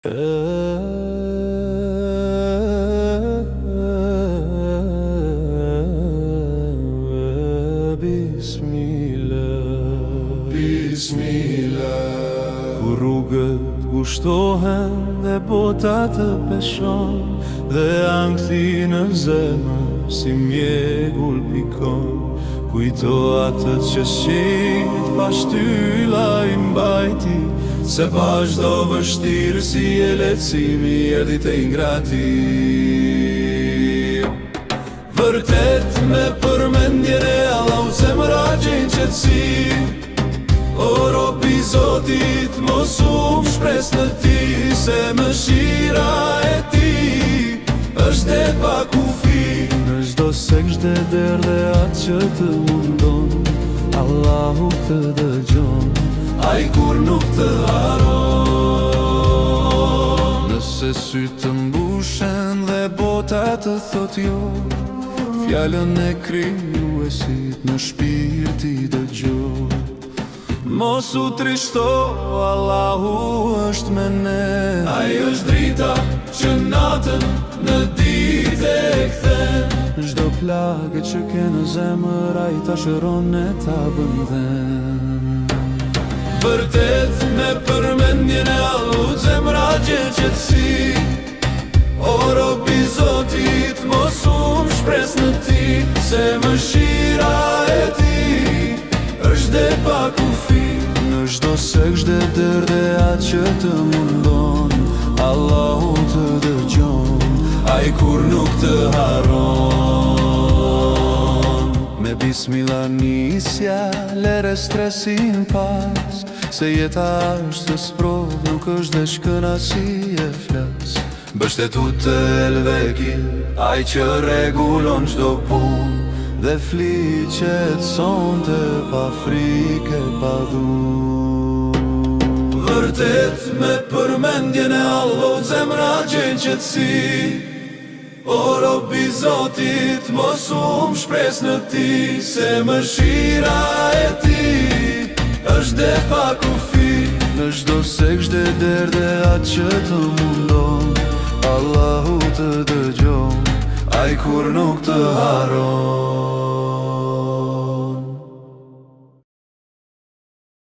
Bismillah. Kur rrugët gushtohen dhe bota të peshon, dhe ankthi në zemër si mjegull pikon, kujto atët që shqit pa shtylla i mbajti, se pa çdo vështirësi e lehtësimi erdhi te ingrati. Vërtet me përmendjen e Allahu zemra gjen qetësi, o robi Zotit mos shpres në ti, se mëshira e ti është e pa kufi. Në çdo sek çdo derë dhe atë që të mundon, Allahu të dëgjon, ai kur nuk të haron. Nëse sytë të mbushen dhe bota të thot jo, fjallën e krijuesit në shpirti dëgjo. Mos u trishto, Allahu është me ne, ai është drita që natën në ditë e kthen. Çdo plagë që ke në zemër ai ta shëron e ta bën dhen. Vërtet me përmendjen e Allahut zemra gjen qetësi, o robi Zotit mos shpres në ti, se mëshira e ti është e pa kufi. Në çdo sek çdo derë dhe atë që të mundon, Allahu të dëgjon, ai kur nuk të haron. Me bismillah nisja lere stresin pas, se jeta është të sprov, nuk është dhe shkënaqësi e flas. Bështetu të elvekil, ai që regulon çdo pun, dhe fliqet sonte pa frike pa dhun. Vërtet me përmendjen e Allahut zemra gjen qetësi, o robi Zotit mos shpres në ti, se mëshira e ti është e pa kufi. Në çdo sek çdo derë dhe atë që të mundon, Allahu të dëgjon, ai kur nuk të haron.